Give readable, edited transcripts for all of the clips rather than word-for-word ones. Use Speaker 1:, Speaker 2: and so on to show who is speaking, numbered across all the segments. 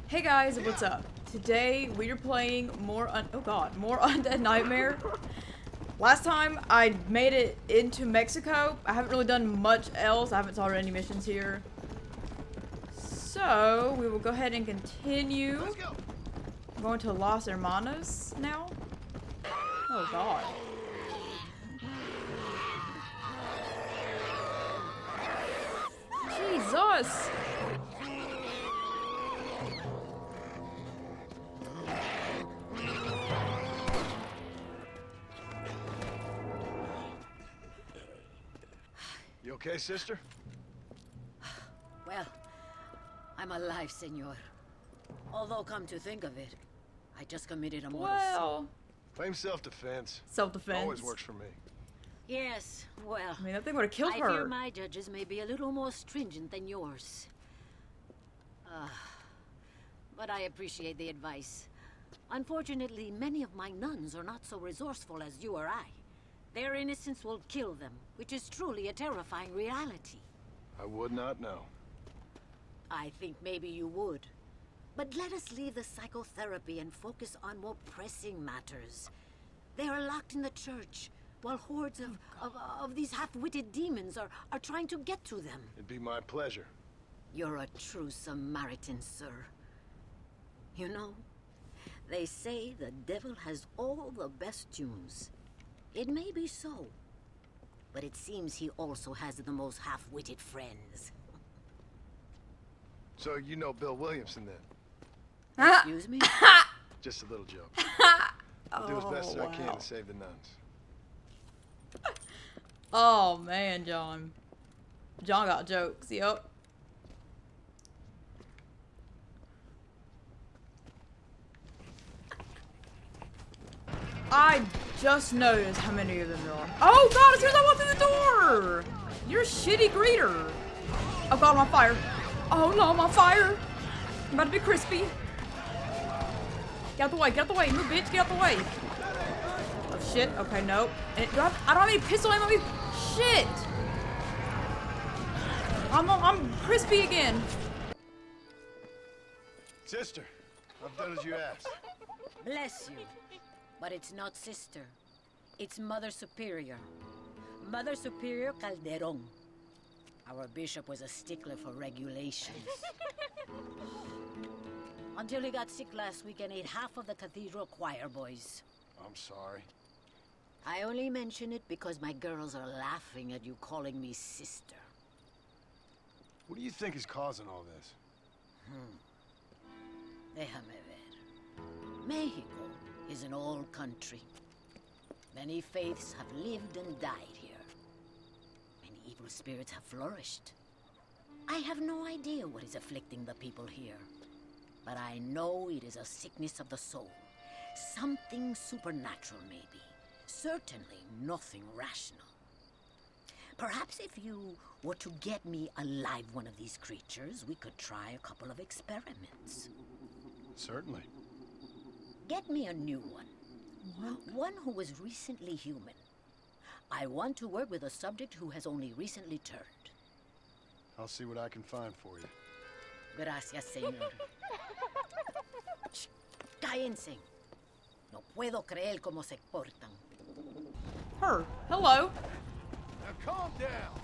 Speaker 1: Hey guys, what's up? Today we are playing more Undead Nightmare. Last time I made it into Mexico. I haven't really done much else. I haven't started any missions here. So we will go ahead and continue.
Speaker 2: Let's go.
Speaker 1: I'm going to Los Hermanos now. Oh god. Jesus!
Speaker 2: You okay, sister?
Speaker 3: Well, I'm alive, senor. Although, come to think of it, I just committed a mortal sin.
Speaker 1: Well,
Speaker 2: Claim self-defense.
Speaker 1: self-defense.
Speaker 2: Always works for me.
Speaker 3: Yes, well,
Speaker 1: I mean, that thing would have killed
Speaker 3: I
Speaker 1: her.
Speaker 3: fear my judges may be a little more stringent than yours. But I appreciate the advice. Unfortunately, many of my nuns are not so resourceful as you or I. Their innocence will kill them, which is truly a terrifying reality.
Speaker 2: I would not know.
Speaker 3: I think maybe you would. But let us leave the psychotherapy and focus on more pressing matters. They are locked in the church, while hordes of these half-witted demons are trying to get to them.
Speaker 2: It'd be my pleasure.
Speaker 3: You're a true Samaritan, sir. You know, they say the devil has all the best tunes. It may be so, but it seems he also has the most half-witted friends.
Speaker 2: So you know Bill Williamson then?
Speaker 3: Excuse me?
Speaker 2: Just a little joke. I'll do as best as I can to save the nuns.
Speaker 1: Oh man, John. John got jokes, yep. I just noticed how many of them there are. Oh god, as soon as I walk through the door! You're a shitty greeter. Oh god, I'm on fire. Oh no, I'm on fire. I'm about to be crispy. Get out the way, move bitch, get out the way. Oh shit, okay, nope. And I don't have any pistol ammo. Shit! I'm crispy again.
Speaker 2: Sister, I've done as you asked.
Speaker 3: Bless you. But it's not sister. It's Mother Superior. Mother Superior Calderon. Our bishop was a stickler for regulations. Until he got sick last week and ate half of the cathedral choir boys.
Speaker 2: I'm sorry.
Speaker 3: I only mention it because my girls are laughing at you calling me sister.
Speaker 2: What do you think is causing all this?
Speaker 3: Déjame ver. Mexico is an old country. Many faiths have lived and died here. Many evil spirits have flourished. I have no idea what is afflicting the people here. But I know it is a sickness of the soul. Something supernatural, maybe. Certainly nothing rational. Perhaps if you were to get me alive one of these creatures, we could try a couple of experiments.
Speaker 2: Certainly.
Speaker 3: Get me a new one.
Speaker 1: What?
Speaker 3: One who was recently human. I want to work with a subject who has only recently turned.
Speaker 2: I'll see what I can find for you.
Speaker 3: Gracias, señor. Shh, cállense. No puedo creer cómo se portan.
Speaker 1: Her. Hello.
Speaker 2: Now calm down.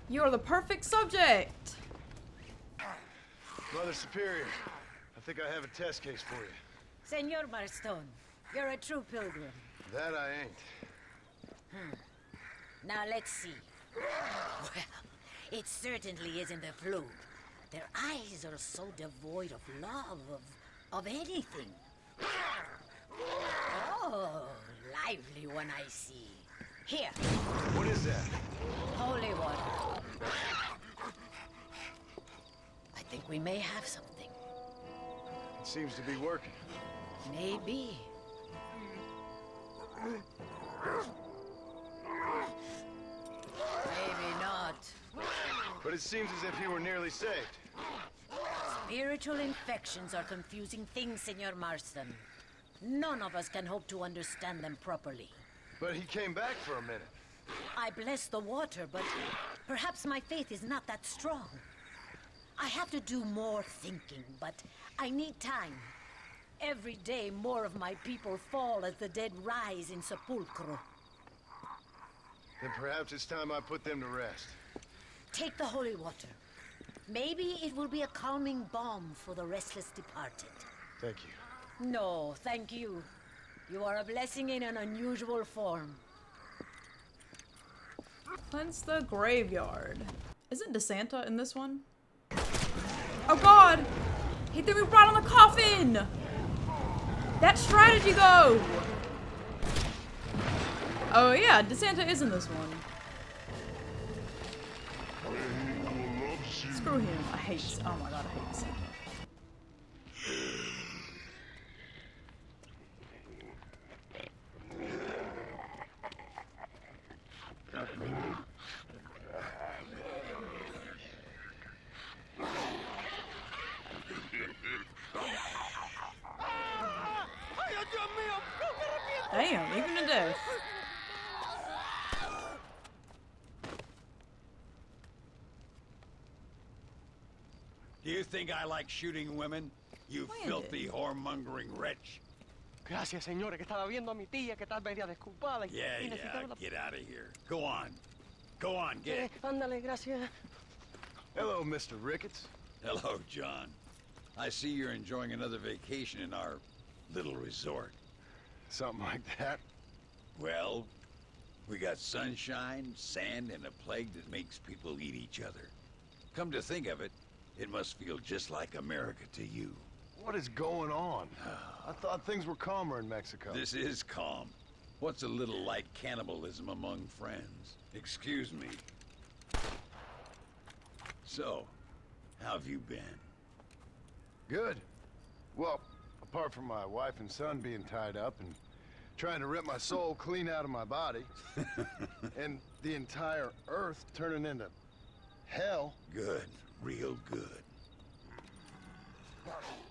Speaker 1: You're the perfect subject.
Speaker 2: Mother Superior, I think I have a test case for you.
Speaker 3: Señor Marston, you're a true pilgrim.
Speaker 2: That I ain't.
Speaker 3: Now let's see. Well, it certainly isn't the flu. Their eyes are so devoid of love, of anything. Oh, lively one I see. Here,
Speaker 2: What is that?
Speaker 3: holy water. I think we may have something.
Speaker 2: It seems to be working.
Speaker 3: Maybe. Maybe not.
Speaker 2: But it seems as if he were nearly saved.
Speaker 3: Spiritual infections are confusing things, Senor Marston. None of us can hope to understand them properly.
Speaker 2: But he came back for a minute.
Speaker 3: I bless the water, but perhaps my faith is not that strong. have to do more thinking, but I need time. Every day, more of my people fall as the dead rise in Sepulcro.
Speaker 2: Then perhaps it's time I put them to rest.
Speaker 3: Take the holy water. Maybe it will be a calming balm for the restless departed.
Speaker 2: Thank you.
Speaker 3: No, thank you. You are a blessing in an unusual form.
Speaker 1: Cleanse the graveyard. Isn't DeSanta in this one? Oh god! He threw me right on the coffin! That strategy though! Oh yeah, DeSanta is in this one. Screw him. I hate, oh my god, I hate DeSanta. Damn, even to death.
Speaker 4: Do you think I like shooting women? You filthy, whoremongering wretch.
Speaker 5: Gracias, señora, que estaba viendo a mi tía que está media desculpada.
Speaker 4: Yeah, get out of here. Go on. Go on, get.
Speaker 5: Ándale, gracias.
Speaker 2: Hello, Mr. Ricketts.
Speaker 4: Hello, John. I see you're enjoying another vacation in our little resort.
Speaker 2: Something like that.
Speaker 4: Well, we got sunshine, sand, and a plague that makes people eat each other. Come to think of it, it must feel just like America to you.
Speaker 2: What is going on? I thought things were calmer in Mexico.
Speaker 4: This is calm. What's a little light cannibalism among friends? Excuse me. So, how have you been?
Speaker 2: Good. Well, apart from my wife and son being tied up and trying to rip my soul clean out of my body, and the entire Earth turning into hell.
Speaker 4: Good. Real good.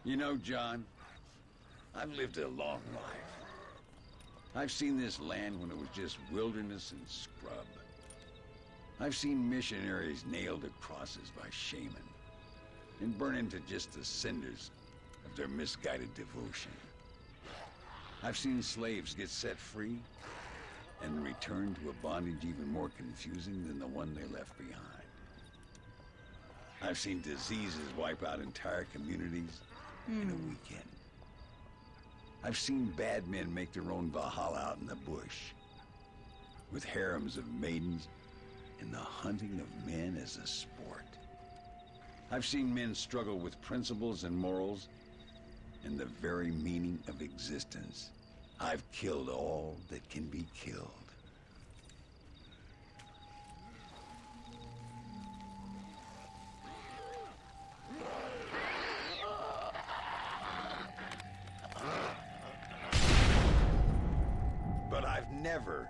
Speaker 4: You know, John, I've lived a long life. I've seen this land when it was just wilderness and scrub. I've seen missionaries nailed to crosses by shaman and burn into just the cinders of their misguided devotion. I've seen slaves get set free and return to a bondage even more confusing than the one they left behind. I've seen diseases wipe out entire communities in a weekend. I've seen bad men make their own Valhalla out in the bush, with harems of maidens and the hunting of men as a sport. I've seen men struggle with principles and morals and the very meaning of existence. I've killed all that can be killed. But I've never,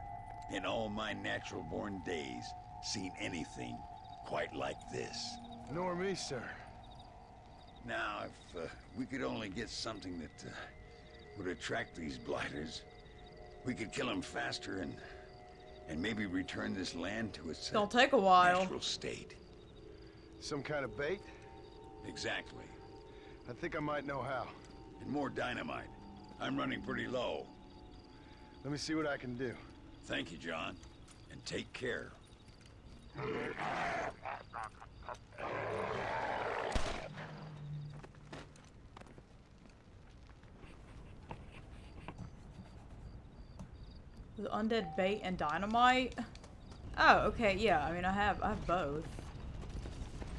Speaker 4: in all my natural-born days, seen anything quite like this.
Speaker 2: Nor me, sir.
Speaker 4: Now, if we could only get something that would attract these blighters, we could kill them faster and maybe return this land to its
Speaker 1: It'll take a while.
Speaker 4: natural state.
Speaker 2: Some kind of bait?
Speaker 4: Exactly.
Speaker 2: I think I might know how.
Speaker 4: And more dynamite. I'm running pretty low.
Speaker 2: Let me see what I can do.
Speaker 4: Thank you, John. And take care.
Speaker 1: The undead bait and dynamite? Oh, okay, yeah, I mean I have both.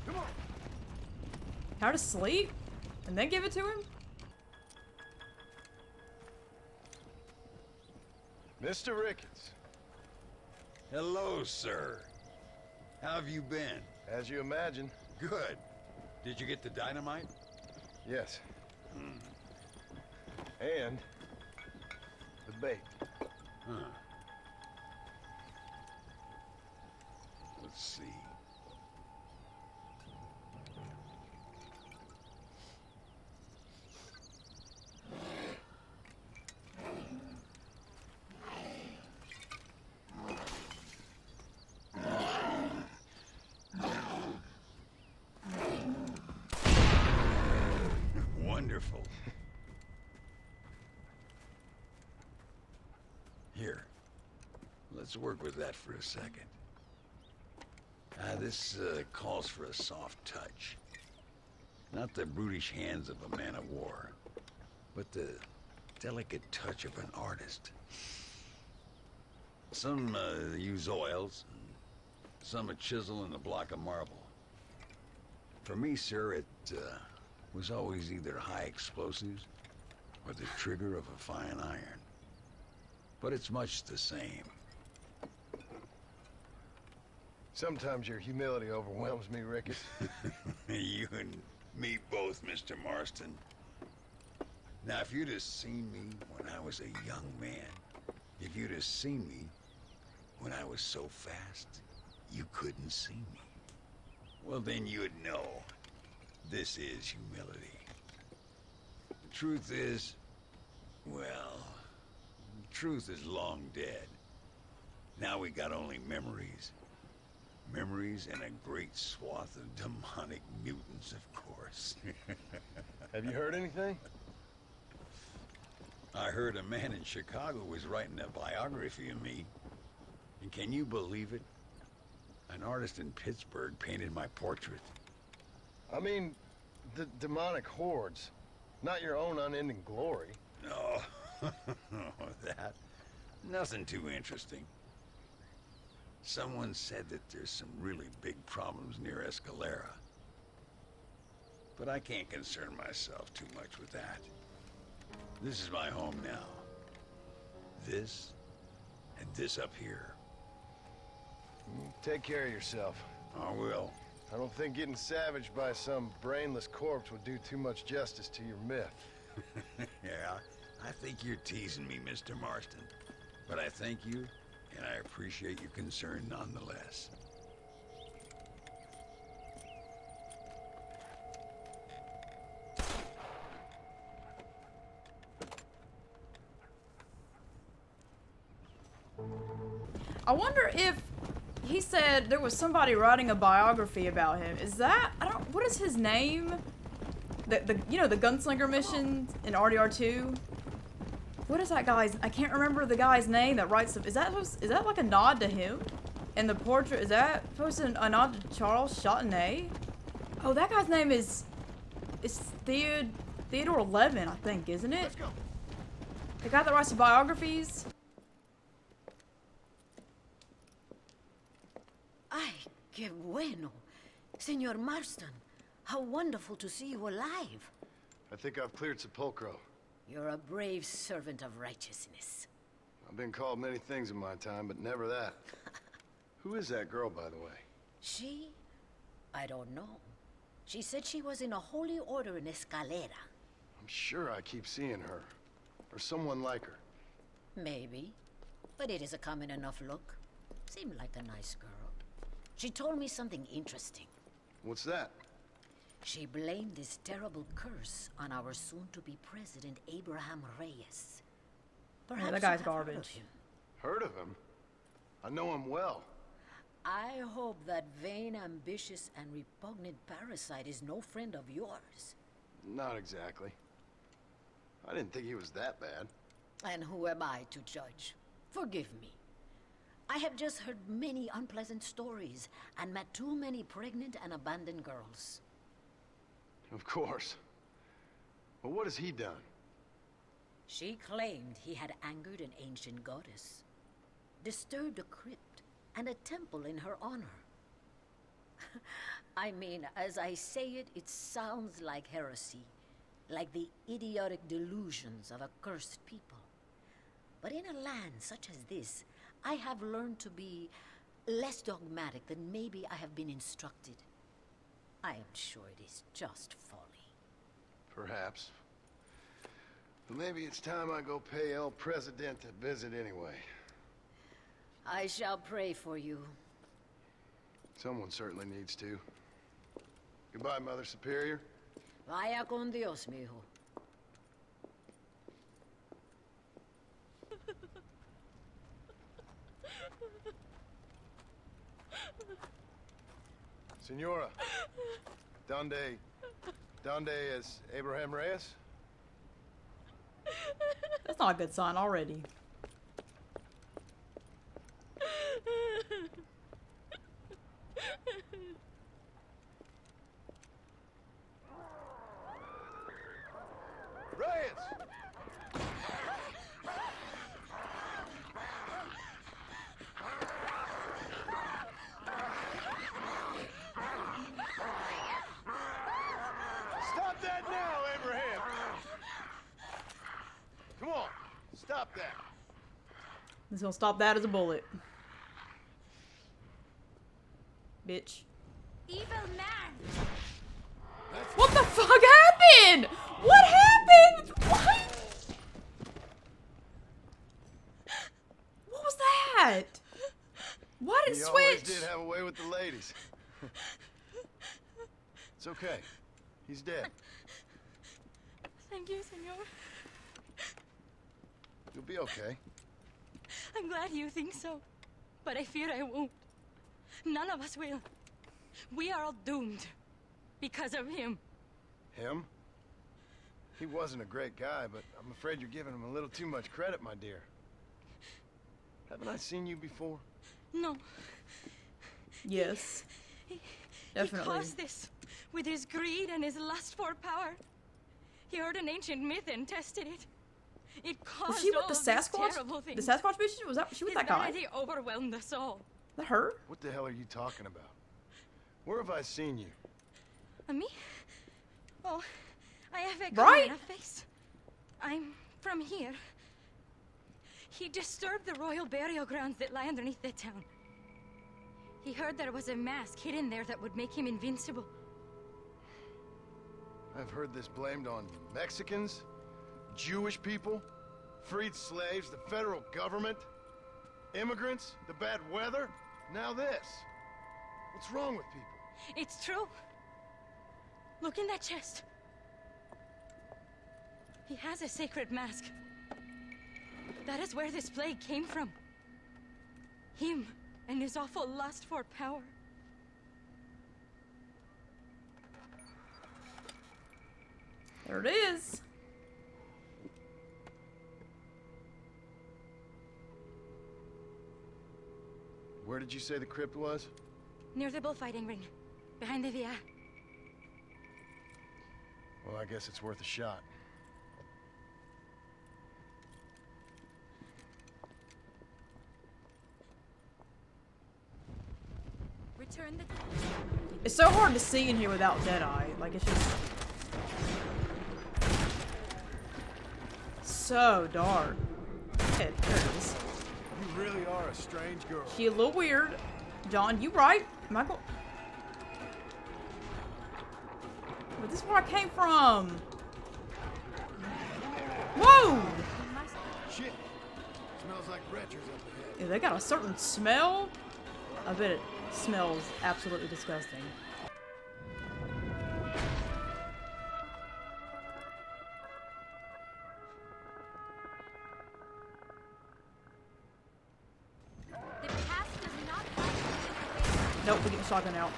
Speaker 2: Come on.
Speaker 1: How to sleep? And then give it to him?
Speaker 2: Mr. Ricketts.
Speaker 4: Hello, sir. How have you been?
Speaker 2: As you imagine.
Speaker 4: Good. Did you get the dynamite?
Speaker 2: Yes. And the bait.
Speaker 4: Huh. Let's see. wonderful. Here, let's work with that for a second. This calls for a soft touch. Not the brutish hands of a man of war, but the delicate touch of an artist. Some use oils, some a chisel and a block of marble. For me, sir, it was always either high explosives or the trigger of a fine iron. But it's much the same.
Speaker 2: Sometimes your humility overwhelms me, Ricketts.
Speaker 4: You and me both, Mr. Marston. Now, if you'd have seen me when I was a young man, if you'd have seen me when I was so fast, you couldn't see me. Well, then you'd know this is humility. The truth is, well, the truth is long dead. Now we got only memories. Memories and a great swath of demonic mutants, of course.
Speaker 2: Have you heard anything?
Speaker 4: I heard a man in Chicago was writing a biography of me. And can you believe it? An artist in Pittsburgh painted my portrait.
Speaker 2: I mean, the demonic hordes, not your own unending glory.
Speaker 4: No, that. Nothing too interesting. Someone said that there's some really big problems near Escalera. But I can't concern myself too much with that. This is my home now. This, and this up here.
Speaker 2: Take care of yourself.
Speaker 4: I will.
Speaker 2: I don't think getting savaged by some brainless corpse would do too much justice to your myth.
Speaker 4: Yeah, I think you're teasing me, Mr. Marston. But I thank you, and I appreciate your concern nonetheless.
Speaker 1: I wonder if he said there was somebody writing a biography about him. Is that, what is his name? You know, the gunslinger mission in RDR2? What is that guy's, I can't remember the guy's name that writes the, is that like a nod to him? And the portrait, is that supposed to a nod to Charles Chautenay? Oh, that guy's name is Theodore Levin, I think, isn't it?
Speaker 2: Let's go.
Speaker 1: The guy that writes the biographies?
Speaker 3: Ay, qué bueno. Senor Marston, how wonderful to see you alive.
Speaker 2: I think I've cleared Sepulcro.
Speaker 3: You're a brave servant of righteousness.
Speaker 2: I've been called many things in my time, but never that. Who is that girl, by the way?
Speaker 3: She? I don't know. She said she was in a holy order in Escalera.
Speaker 2: I'm sure I keep seeing her. Or someone like her.
Speaker 3: Maybe. But it is a common enough look. Seemed like a nice girl. She told me something interesting.
Speaker 2: What's that?
Speaker 3: She blamed this terrible curse on our soon-to-be president, Abraham Reyes. Perhaps
Speaker 1: that guy's
Speaker 3: you have heard of
Speaker 1: garbage.
Speaker 3: him.
Speaker 2: Heard of him? I know him well.
Speaker 3: I hope that vain, ambitious, and repugnant parasite is no friend of yours.
Speaker 2: Not exactly. I didn't think he was that bad.
Speaker 3: And who am I to judge? Forgive me. I have just heard many unpleasant stories and met too many pregnant and abandoned girls.
Speaker 2: Of course. But what has he done?
Speaker 3: She claimed he had angered an ancient goddess, disturbed a crypt and a temple in her honor. I mean, as I say it, it sounds like heresy, like the idiotic delusions of a cursed people. But in a land such as this, I have learned to be less dogmatic than maybe I have been instructed. I am sure it is just folly.
Speaker 2: Perhaps. But maybe it's time I go pay El Presidente a visit anyway.
Speaker 3: I shall pray for you.
Speaker 2: Someone certainly needs to. Goodbye, Mother Superior.
Speaker 3: Vaya con Dios, mijo.
Speaker 2: Senora. Donde es Abraham Reyes?
Speaker 1: That's not a good sign already.
Speaker 2: Reyes! Stop that now, Abraham! Come on, stop that.
Speaker 1: He's gonna stop that as a bullet. Bitch.
Speaker 3: Evil man!
Speaker 1: What the fuck happened? What happened? What? What was that? Why did it
Speaker 2: He always
Speaker 1: switch?
Speaker 2: did have a way with the ladies. It's okay. He's dead.
Speaker 6: Thank you, senor.
Speaker 2: You'll be okay.
Speaker 6: I'm glad you think so. But I fear I won't. None of us will. We are all doomed. Because of him.
Speaker 2: Him? He wasn't a great guy, but I'm afraid you're giving him a little too much credit, my dear. Haven't I seen you before?
Speaker 6: No.
Speaker 1: Yes. Definitely.
Speaker 6: He caused this with his greed and his lust for power. He heard an ancient myth and tested it. It caused
Speaker 1: Was she with
Speaker 6: all
Speaker 1: the
Speaker 6: these
Speaker 1: Sasquatch?
Speaker 6: terrible
Speaker 1: The
Speaker 6: things.
Speaker 1: Sasquatch bitch? Was that she with
Speaker 6: His
Speaker 1: that guy?
Speaker 6: vanity overwhelmed us all.
Speaker 1: Is that her?
Speaker 2: What the hell are you talking about? Where have I seen you?
Speaker 6: Me? Oh, I have a
Speaker 1: Right?
Speaker 6: common face. I'm from here. He disturbed the royal burial grounds that lie underneath the town. He heard there was a mask hidden there that would make him invincible.
Speaker 2: I've heard this blamed on Mexicans, Jewish people, freed slaves, the federal government, immigrants, the bad weather, now this. What's wrong with people?
Speaker 6: It's true. Look in that chest. He has a sacred mask. That is where this plague came from. Him and his awful lust for power.
Speaker 1: There it is.
Speaker 2: Where did you say the crypt was?
Speaker 6: Near the bullfighting ring. Behind the VR.
Speaker 2: Well, I guess it's worth a shot.
Speaker 6: Return the...
Speaker 1: It's so hard to see in here without Deadeye. Like, it's just... so dark. Okay, there it is.
Speaker 2: You really are a strange girl.
Speaker 1: She a little weird. John, you right. Michael. But this is where I came from. Whoa!
Speaker 2: Shit. Smells like retchers up ahead.
Speaker 1: Yeah, they got a certain smell. I bet it smells absolutely disgusting.
Speaker 6: The past does not lie.
Speaker 1: Nope, we get the shotgun out.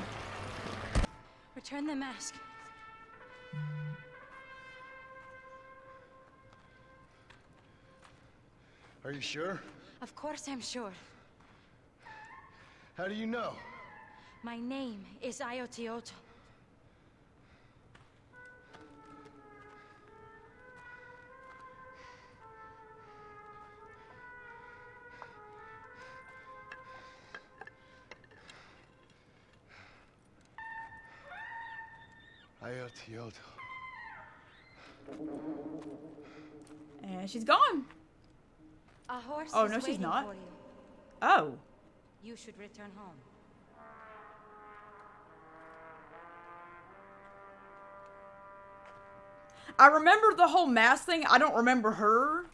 Speaker 6: Return the mask.
Speaker 2: Are you sure?
Speaker 6: Of course I'm sure.
Speaker 2: How do you know?
Speaker 6: My name is Ayotioto.
Speaker 2: Ayotioto.
Speaker 1: And she's gone.
Speaker 6: A horse
Speaker 1: Oh,
Speaker 6: is
Speaker 1: no, she's
Speaker 6: waiting
Speaker 1: not.
Speaker 6: for you.
Speaker 1: Oh.
Speaker 6: You should return home.
Speaker 1: I remember the whole mask thing. I don't remember her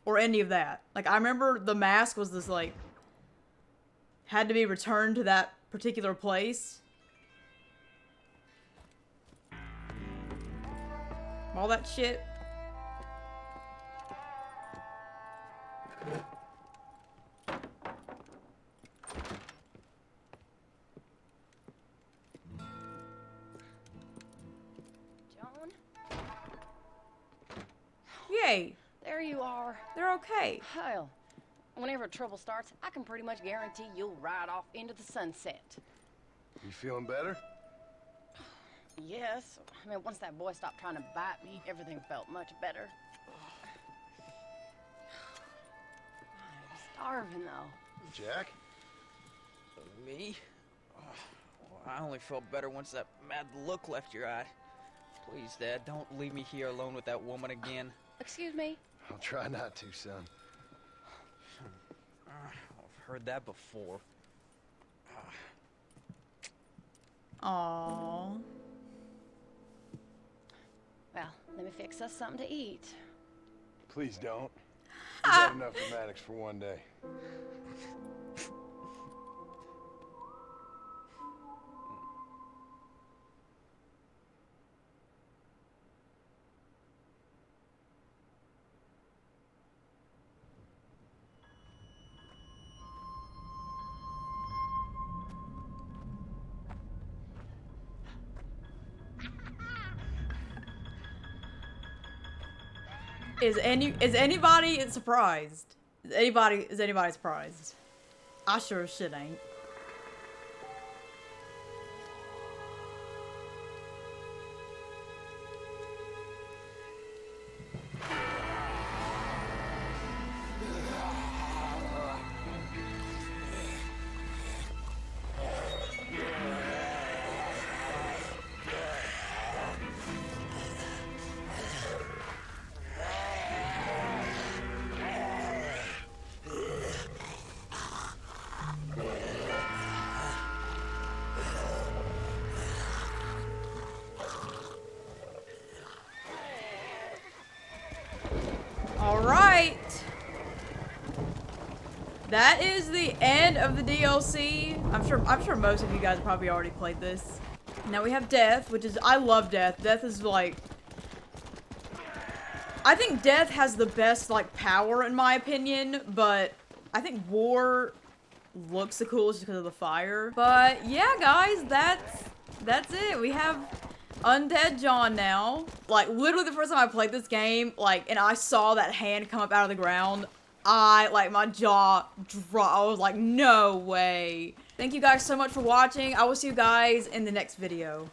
Speaker 1: or any of that. Like, I remember the mask was this, like, had to be returned to that particular place. All that shit.
Speaker 6: Joan?
Speaker 1: Yay.
Speaker 7: there you are.
Speaker 1: They're okay.
Speaker 7: Hell, whenever trouble starts, I can pretty much guarantee you'll ride off into the sunset.
Speaker 2: You feeling better?
Speaker 7: Yes. I mean, once that boy stopped trying to bite me, everything felt much better. I'm starving, though.
Speaker 2: Jack?
Speaker 8: Me? Oh, well, I only felt better once that mad look left your eye. Please, Dad, don't leave me here alone with that woman again.
Speaker 7: Excuse me?
Speaker 2: I'll try not to, son.
Speaker 8: I've heard that before.
Speaker 1: Aww.
Speaker 7: Well, let me fix us something to eat.
Speaker 2: Please don't. We've got enough dramatics for one day.
Speaker 1: Is anybody surprised? Is anybody surprised? I sure as shit ain't. Alright. That is the end of the DLC. I'm sure most of you guys probably already played this. Now we have Death, which is, I love Death. Death is like, I think Death has the best like power in my opinion, but I think War looks the coolest because of the fire. But yeah, guys, that's it. We have Undead John now. Like, literally the first time I played this game, like, and I saw that hand come up out of the ground, my jaw dropped. I was like, no way. Thank you guys so much for watching. I will see you guys in the next video.